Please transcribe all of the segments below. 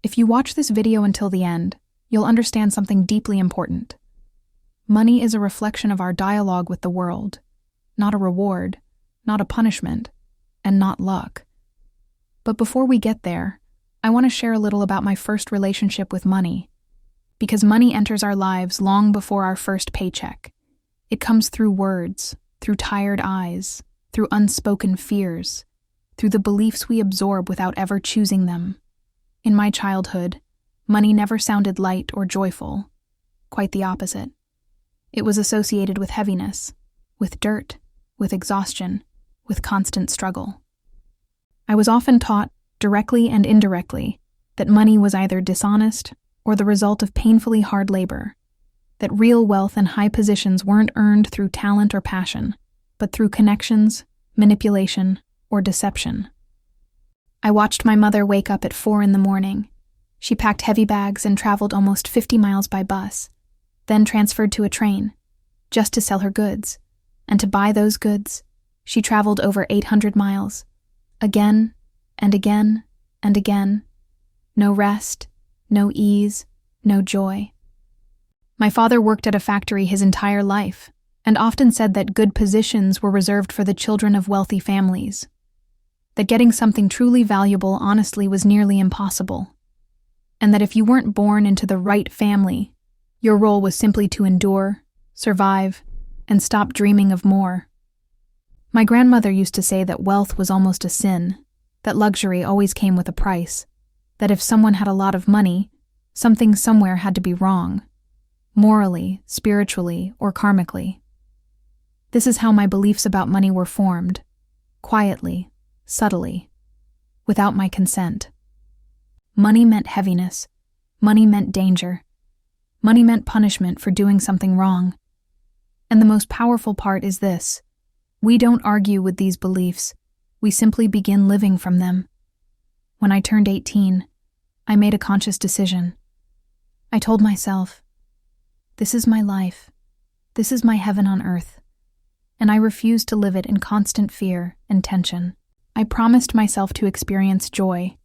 If you watch this video until the end, you'll understand something deeply important. Money is a reflection of our dialogue with the world, not a reward, not a punishment, and not luck. But before we get there, I want to share a little about my first relationship with money. Because money enters our lives long before our first paycheck. It comes through words, through tired eyes, through unspoken fears, through the beliefs we absorb without ever choosing them. In my childhood, money never sounded light or joyful. Quite the opposite. It was associated with heaviness, with dirt, with exhaustion, with constant struggle. I was often taught, directly and indirectly, that money was either dishonest or the result of painfully hard labor, that real wealth and high positions weren't earned through talent or passion, but through connections, manipulation, or deception. I watched my mother wake up at 4 a.m. She packed heavy bags and traveled almost 50 miles by bus, then transferred to a train, just to sell her goods. And to buy those goods, she traveled over 800 miles, again and again and again. No rest, no ease, no joy. My father worked at a factory his entire life, and often said that good positions were reserved for the children of wealthy families. That getting something truly valuable honestly was nearly impossible, and that if you weren't born into the right family, your role was simply to endure, survive, and stop dreaming of more. My grandmother used to say that wealth was almost a sin, that luxury always came with a price, that if someone had a lot of money, something somewhere had to be wrong, morally, spiritually, or karmically. This is how my beliefs about money were formed, quietly, subtly, without my consent. Money meant heaviness. Money meant danger. Money meant punishment for doing something wrong. And the most powerful part is this: we don't argue with these beliefs, we simply begin living from them. When I turned 18, I made a conscious decision. I told myself, this is my life, this is my heaven on earth, and I refuse to live it in constant fear and tension. I promised myself to experience joy,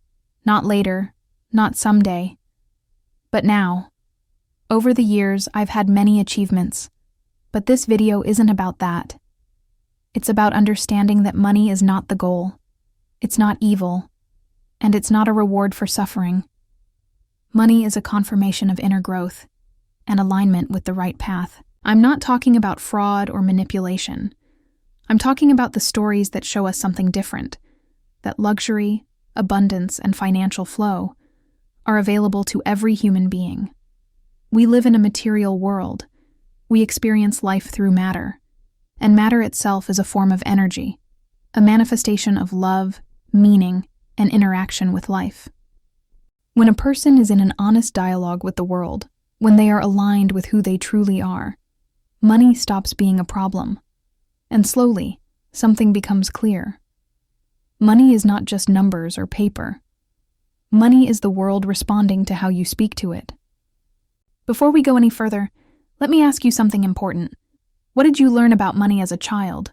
not later, not someday, but now. Over the years, I've had many achievements, but this video isn't about that. It's about understanding that money is not the goal, it's not evil, and it's not a reward for suffering. Money is a confirmation of inner growth and alignment with the right path. I'm not talking about fraud or manipulation. I'm talking about the stories that show us something different, that luxury, abundance, and financial flow are available to every human being. We live in a material world. We experience life through matter, and matter itself is a form of energy, a manifestation of love, meaning, and interaction with life. When a person is in an honest dialogue with the world, when they are aligned with who they truly are, money stops being a problem, and slowly, something becomes clear. Money is not just numbers or paper. Money is the world responding to how you speak to it. Before we go any further, let me ask you something important. What did you learn about money as a child?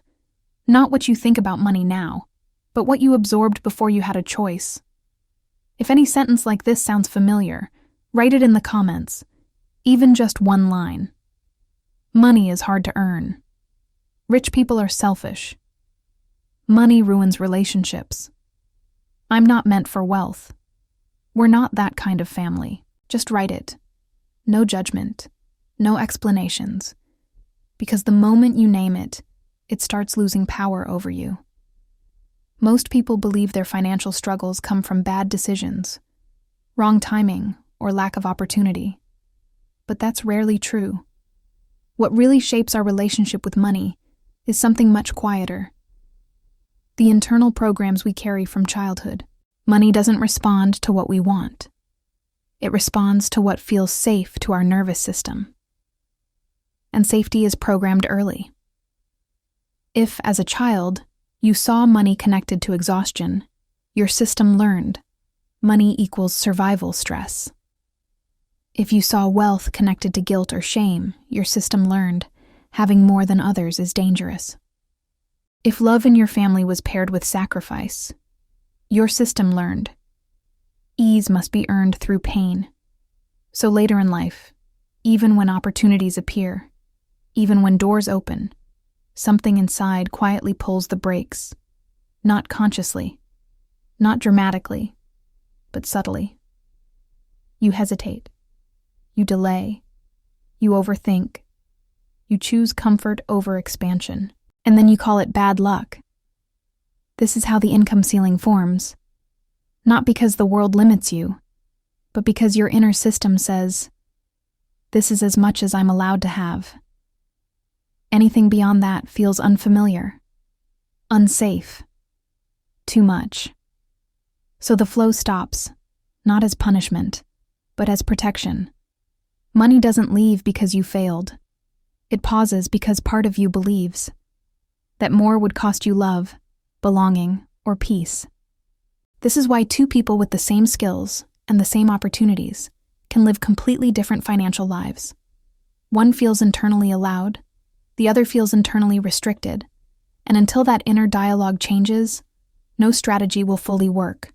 Not what you think about money now, but what you absorbed before you had a choice. If any sentence like this sounds familiar, write it in the comments, even just one line. Money is hard to earn. Rich people are selfish. Money ruins relationships. I'm not meant for wealth. We're not that kind of family. Just write it. No judgment. No explanations. Because the moment you name it, it starts losing power over you. Most people believe their financial struggles come from bad decisions, wrong timing, or lack of opportunity. But that's rarely true. What really shapes our relationship with money is something much quieter. The internal programs we carry from childhood. Money doesn't respond to what we want. It responds to what feels safe to our nervous system. And safety is programmed early. If, as a child, you saw money connected to exhaustion, your system learned money equals survival stress. If you saw wealth connected to guilt or shame, your system learned having more than others is dangerous. If love in your family was paired with sacrifice, your system learned ease must be earned through pain. So later in life, even when opportunities appear, even when doors open, something inside quietly pulls the brakes, not consciously, not dramatically, but subtly. You hesitate. You delay. You overthink. You choose comfort over expansion. And then you call it bad luck. This is how the income ceiling forms. Not because the world limits you, but because your inner system says, this is as much as I'm allowed to have. Anything beyond that feels unfamiliar, unsafe, too much. So the flow stops, not as punishment, but as protection. Money doesn't leave because you failed. It pauses because part of you believes that more would cost you love, belonging, or peace. This is why two people with the same skills and the same opportunities can live completely different financial lives. One feels internally allowed, the other feels internally restricted, and until that inner dialogue changes, no strategy will fully work.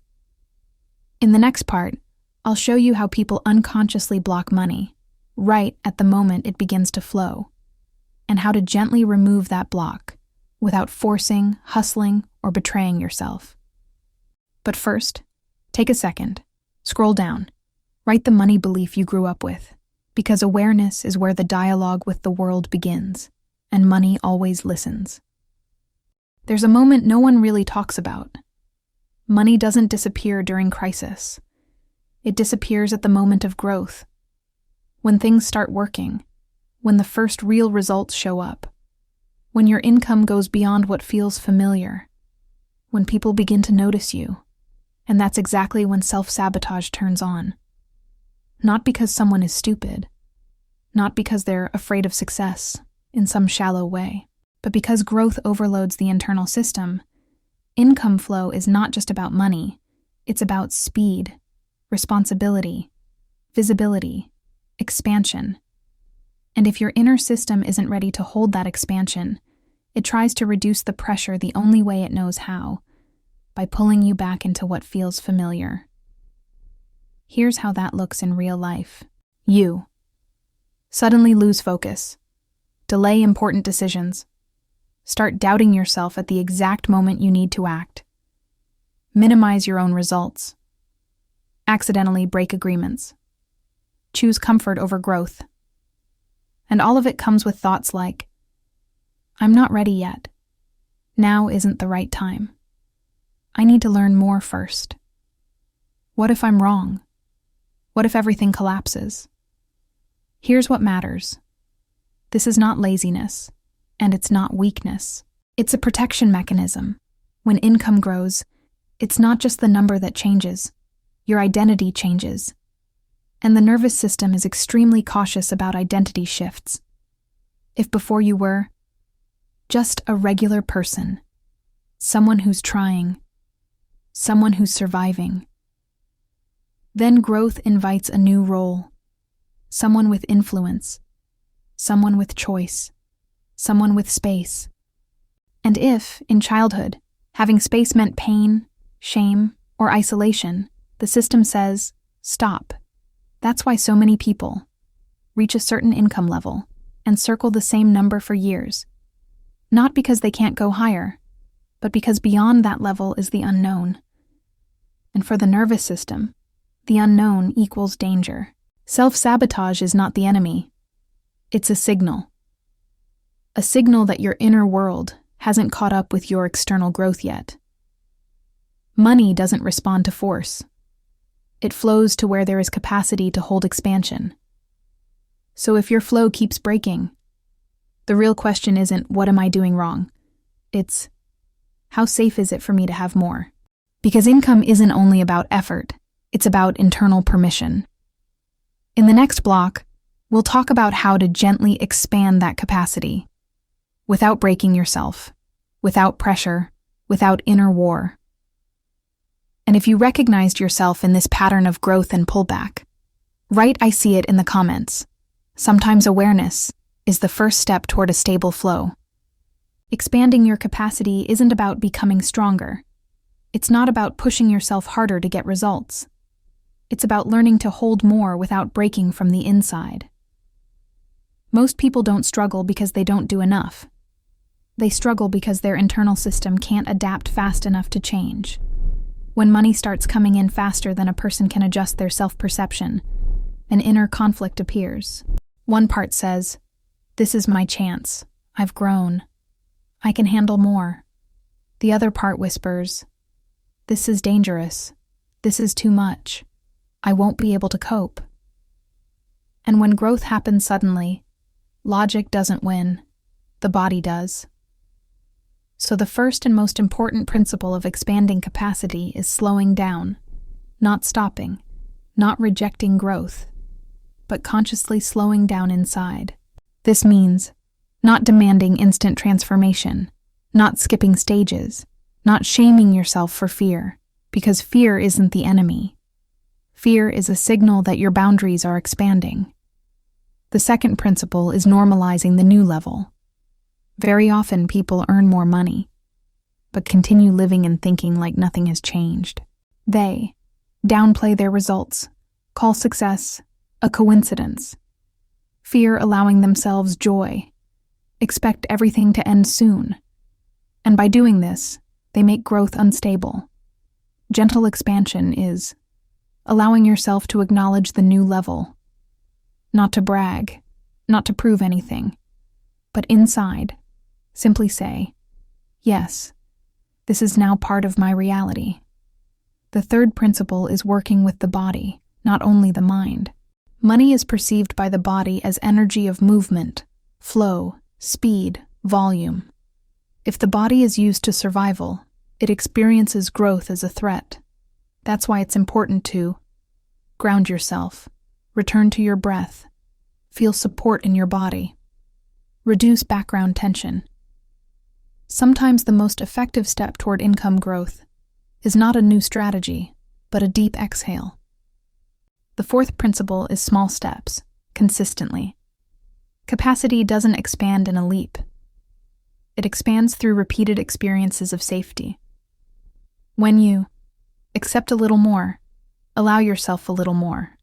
In the next part, I'll show you how people unconsciously block money, right at the moment it begins to flow, and how to gently remove that block without forcing, hustling, or betraying yourself. But first, take a second, scroll down, write the money belief you grew up with, because awareness is where the dialogue with the world begins, and money always listens. There's a moment no one really talks about. Money doesn't disappear during crisis. It disappears at the moment of growth, when things start working, when the first real results show up, when your income goes beyond what feels familiar, when people begin to notice you, and that's exactly when self-sabotage turns on. Not because someone is stupid, not because they're afraid of success in some shallow way, but because growth overloads the internal system. Income flow is not just about money, it's about speed, responsibility, visibility, expansion. And if your inner system isn't ready to hold that expansion, it tries to reduce the pressure the only way it knows how, by pulling you back into what feels familiar. Here's how that looks in real life. You suddenly lose focus, delay important decisions, start doubting yourself at the exact moment you need to act, minimize your own results, accidentally break agreements, choose comfort over growth. And all of it comes with thoughts like, I'm not ready yet. Now isn't the right time. I need to learn more first. What if I'm wrong? What if everything collapses? Here's what matters. This is not laziness, and it's not weakness. It's a protection mechanism. When income grows, it's not just the number that changes. Your identity changes. And the nervous system is extremely cautious about identity shifts. If before you were just a regular person, someone who's trying, someone who's surviving, then growth invites a new role, someone with influence, someone with choice, someone with space. And if, in childhood, having space meant pain, shame, or isolation, the system says, stop. That's why so many people reach a certain income level and circle the same number for years. Not because they can't go higher, but because beyond that level is the unknown. And for the nervous system, the unknown equals danger. Self-sabotage is not the enemy. It's a signal. A signal that your inner world hasn't caught up with your external growth yet. Money doesn't respond to force. It flows to where there is capacity to hold expansion. So if your flow keeps breaking, the real question isn't, what am I doing wrong? It's, how safe is it for me to have more? Because income isn't only about effort, it's about internal permission. In the next block, we'll talk about how to gently expand that capacity, without breaking yourself, without pressure, without inner war. And if you recognized yourself in this pattern of growth and pullback, write "I see it" in the comments. Sometimes awareness is the first step toward a stable flow. Expanding your capacity isn't about becoming stronger. It's not about pushing yourself harder to get results. It's about learning to hold more without breaking from the inside. Most people don't struggle because they don't do enough. They struggle because their internal system can't adapt fast enough to change. When money starts coming in faster than a person can adjust their self-perception, an inner conflict appears. One part says, "This is my chance. I've grown. I can handle more." The other part whispers, "This is dangerous. This is too much. I won't be able to cope." And when growth happens suddenly, logic doesn't win. The body does. So the first and most important principle of expanding capacity is slowing down, not stopping, not rejecting growth, but consciously slowing down inside. This means not demanding instant transformation, not skipping stages, not shaming yourself for fear, because fear isn't the enemy. Fear is a signal that your boundaries are expanding. The second principle is normalizing the new level. Very often people earn more money, but continue living and thinking like nothing has changed. They downplay their results, call success a coincidence, fear allowing themselves joy, expect everything to end soon. And by doing this, they make growth unstable. Gentle expansion is allowing yourself to acknowledge the new level, not to brag, not to prove anything, but inside, simply say, "Yes, this is now part of my reality." The third principle is working with the body, not only the mind. Money is perceived by the body as energy of movement, flow, speed, volume. If the body is used to survival, it experiences growth as a threat. That's why it's important to ground yourself, return to your breath, feel support in your body, reduce background tension. Sometimes the most effective step toward income growth is not a new strategy, but a deep exhale. The fourth principle is small steps, consistently. Capacity doesn't expand in a leap. It expands through repeated experiences of safety. When you accept a little more, allow yourself a little more,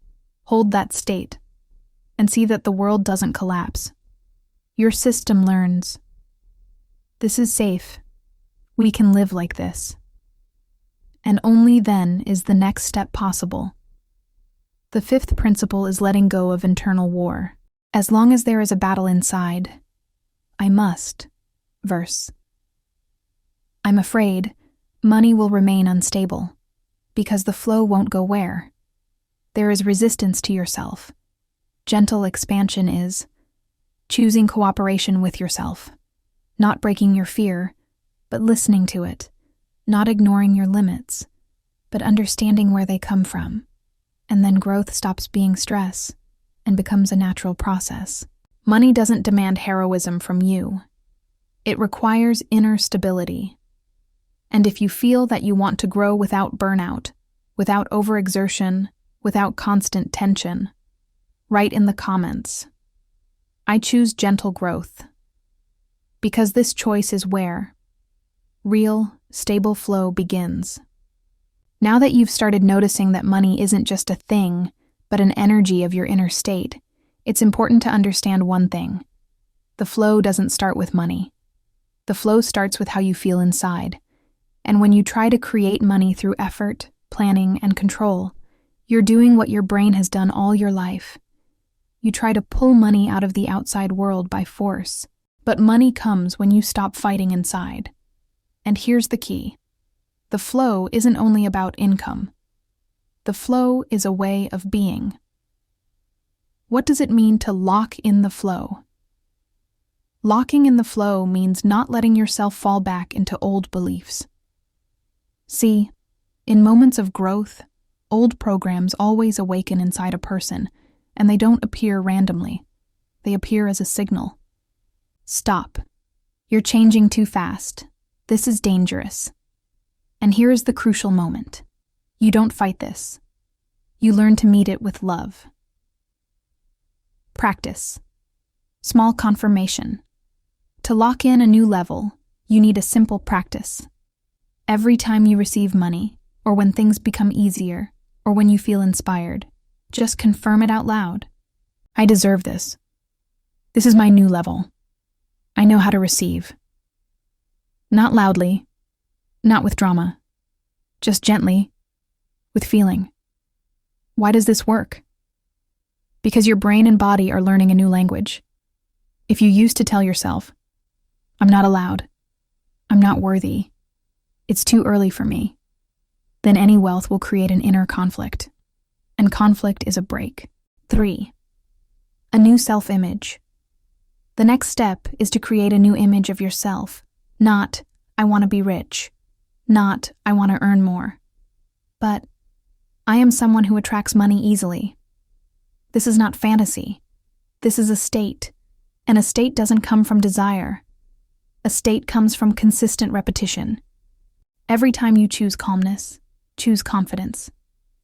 hold that state, and see that the world doesn't collapse. Your system learns, "This is safe. We can live like this." And only then is the next step possible. The fifth principle is letting go of internal war. As long as there is a battle inside, I must, verse. I'm afraid money will remain unstable, because the flow won't go where. There is resistance to yourself. Gentle expansion is choosing cooperation with yourself, not breaking your fear, but listening to it, not ignoring your limits, but understanding where they come from. And then growth stops being stress and becomes a natural process. Money doesn't demand heroism from you. It requires inner stability. And if you feel that you want to grow without burnout, without overexertion, without constant tension, write in the comments, "I choose gentle growth." Because this choice is where real, stable flow begins. Now that you've started noticing that money isn't just a thing, but an energy of your inner state, it's important to understand one thing. The flow doesn't start with money. The flow starts with how you feel inside. And when you try to create money through effort, planning, and control, you're doing what your brain has done all your life. You try to pull money out of the outside world by force. But money comes when you stop fighting inside. And here's the key. The flow isn't only about income. The flow is a way of being. What does it mean to lock in the flow? Locking in the flow means not letting yourself fall back into old beliefs. See, in moments of growth, old programs always awaken inside a person, and they don't appear randomly. They appear as a signal. Stop. You're changing too fast. This is dangerous. And here is the crucial moment. You don't fight this. You learn to meet it with love. Practice. Small confirmation. To lock in a new level, you need a simple practice. Every time you receive money, or when things become easier, or when you feel inspired. Just confirm it out loud. I deserve this. This is my new level. I know how to receive. Not loudly, not with drama, just gently, with feeling. Why does this work? Because your brain and body are learning a new language. If you used to tell yourself, I'm not allowed, I'm not worthy, it's too early for me, then any wealth will create an inner conflict. And conflict is a break. 3. A new self-image. The next step is to create a new image of yourself. Not, I want to be rich. Not, I want to earn more. But, I am someone who attracts money easily. This is not fantasy. This is a state. And a state doesn't come from desire. A state comes from consistent repetition. Every time you choose calmness, choose confidence.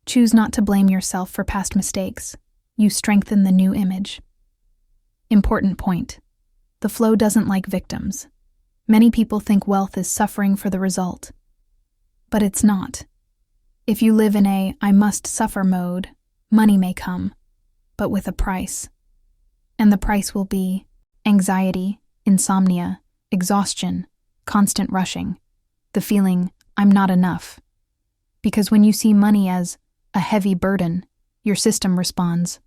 Choose not to blame yourself for past mistakes. You strengthen the new image. Important point. The flow doesn't like victims. Many people think wealth is suffering for the result. But it's not. If you live in a I must suffer mode, money may come, but with a price. And the price will be anxiety, insomnia, exhaustion, constant rushing, the feeling I'm not enough. Because when you see money as a heavy burden, your system responds,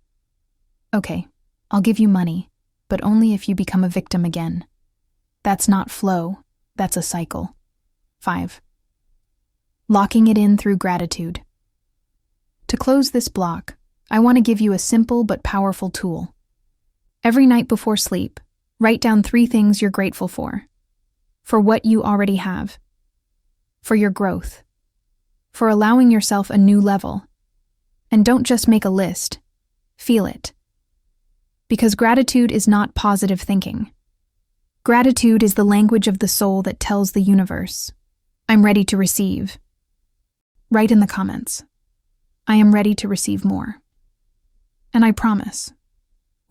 okay, I'll give you money, but only if you become a victim again. That's not flow, that's a cycle. 5. Locking it in through gratitude. To close this block, I want to give you a simple but powerful tool. Every night before sleep, write down 3 things you're grateful for. For what you already have. For your growth. For allowing yourself a new level. And don't just make a list. Feel it. Because gratitude is not positive thinking. Gratitude is the language of the soul that tells the universe, I'm ready to receive. Write in the comments, I am ready to receive more. And I promise,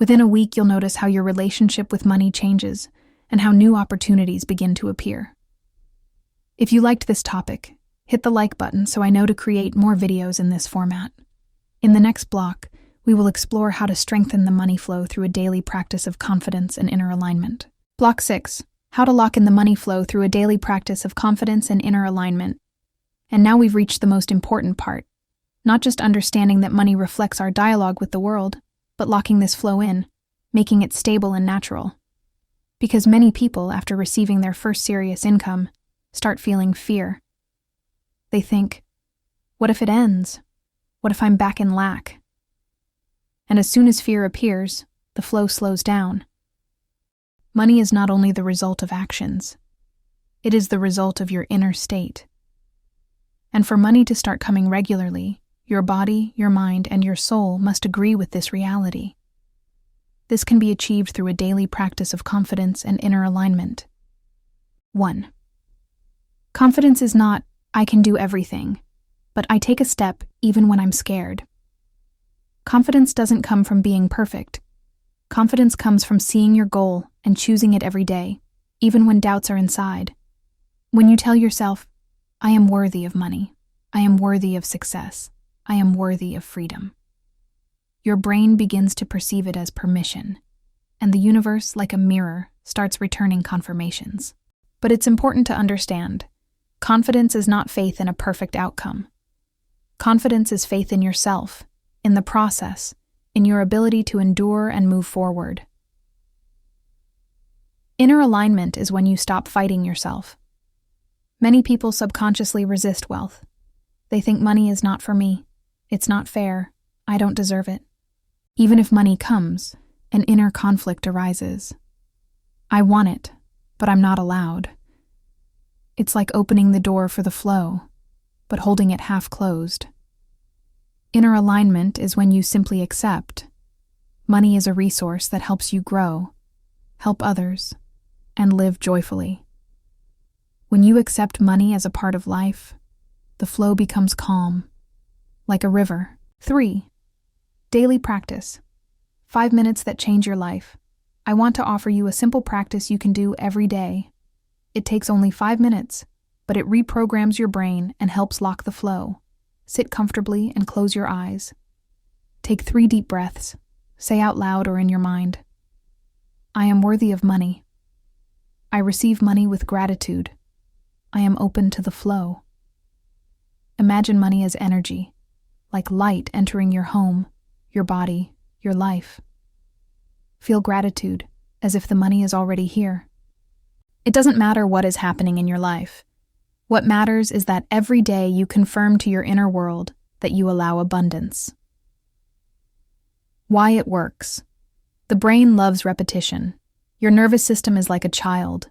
within a week you'll notice how your relationship with money changes and how new opportunities begin to appear. If you liked this topic, hit the like button so I know to create more videos in this format. In the next block, we will explore how to strengthen the money flow through a daily practice of confidence and inner alignment. Block 6. How to lock in the money flow through a daily practice of confidence and inner alignment. And now we've reached the most important part. Not just understanding that money reflects our dialogue with the world, but locking this flow in, making it stable and natural. Because many people, after receiving their first serious income, start feeling fear. They think, what if it ends? What if I'm back in lack? And as soon as fear appears, the flow slows down. Money is not only the result of actions, it is the result of your inner state. And for money to start coming regularly, your body, your mind, and your soul must agree with this reality. This can be achieved through a daily practice of confidence and inner alignment. 1. Confidence is not, I can do everything, but I take a step even when I'm scared. Confidence doesn't come from being perfect. Confidence comes from seeing your goal and choosing it every day, even when doubts are inside. When you tell yourself, I am worthy of money, I am worthy of success, I am worthy of freedom. Your brain begins to perceive it as permission, and the universe, like a mirror, starts returning confirmations. But it's important to understand, confidence is not faith in a perfect outcome. Confidence is faith in yourself, in the process, in your ability to endure and move forward. Inner alignment is when you stop fighting yourself. Many people subconsciously resist wealth. They think money is not for me, it's not fair, I don't deserve it. Even if money comes, an inner conflict arises. I want it, but I'm not allowed. It's like opening the door for the flow, but holding it half closed. Inner alignment is when you simply accept. Money is a resource that helps you grow, help others, and live joyfully. When you accept money as a part of life, the flow becomes calm, like a river. 3. Daily practice. 5 minutes that change your life. I want to offer you a simple practice you can do every day. It takes only 5 minutes, but it reprograms your brain and helps lock the flow. Sit comfortably and close your eyes. Take 3 deep breaths. Say out loud or in your mind, I am worthy of money. I receive money with gratitude. I am open to the flow. Imagine money as energy, like light entering your home, your body, your life. Feel gratitude, as if the money is already here. It doesn't matter what is happening in your life. What matters is that every day you confirm to your inner world that you allow abundance. Why it works. The brain loves repetition. Your nervous system is like a child.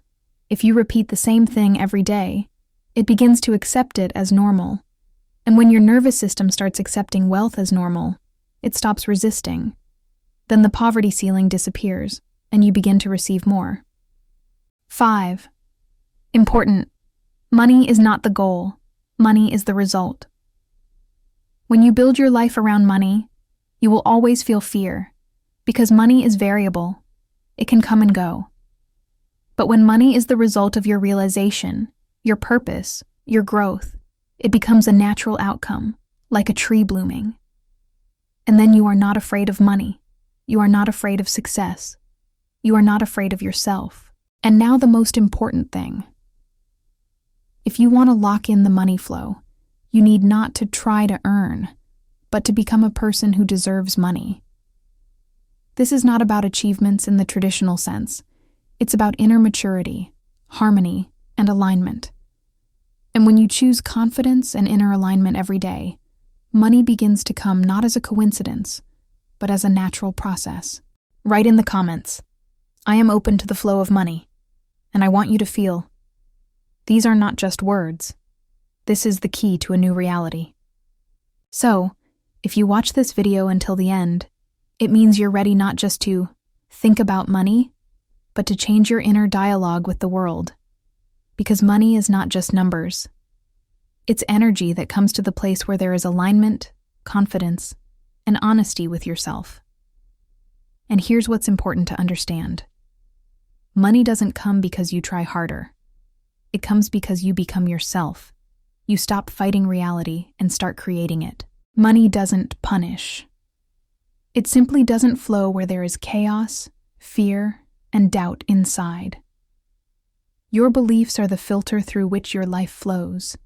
If you repeat the same thing every day, it begins to accept it as normal. And when your nervous system starts accepting wealth as normal, it stops resisting. Then the poverty ceiling disappears, and you begin to receive more. 5. Important. Money is not the goal. Money is the result. When you build your life around money, you will always feel fear, because money is variable. It can come and go. But when money is the result of your realization, your purpose, your growth, it becomes a natural outcome, like a tree blooming. And then you are not afraid of money. You are not afraid of success. You are not afraid of yourself. And now the most important thing. If you want to lock in the money flow, you need not to try to earn, but to become a person who deserves money. This is not about achievements in the traditional sense. It's about inner maturity, harmony, and alignment. And when you choose confidence and inner alignment every day, money begins to come not as a coincidence, but as a natural process. Write in the comments, I am open to the flow of money, and I want you to feel, these are not just words. This is the key to a new reality. So, if you watch this video until the end, it means you're ready not just to think about money, but to change your inner dialogue with the world. Because money is not just numbers. It's energy that comes to the place where there is alignment, confidence, and honesty with yourself. And here's what's important to understand. Money doesn't come because you try harder. It comes because you become yourself. You stop fighting reality and start creating it. Money doesn't punish. It simply doesn't flow where there is chaos, fear, and doubt inside. Your beliefs are the filter through which your life flows.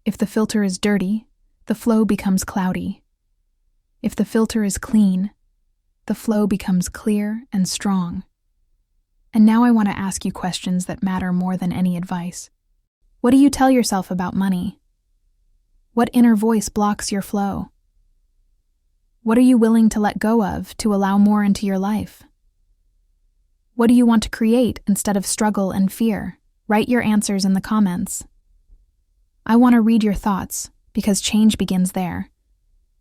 If the filter is dirty, the flow becomes cloudy. If the filter is clean, the flow becomes clear and strong. And now I want to ask you questions that matter more than any advice. What do you tell yourself about money? What inner voice blocks your flow? What are you willing to let go of to allow more into your life? What do you want to create instead of struggle and fear? Write your answers in the comments. I want to read your thoughts because change begins there.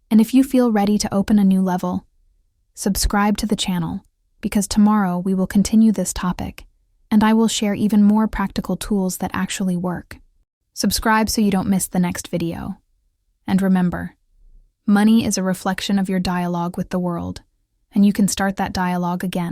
And if you feel ready to open a new level, subscribe to the channel because tomorrow we will continue this topic and I will share even more practical tools that actually work. Subscribe so you don't miss the next video. And remember, money is a reflection of your dialogue with the world, and you can start that dialogue again.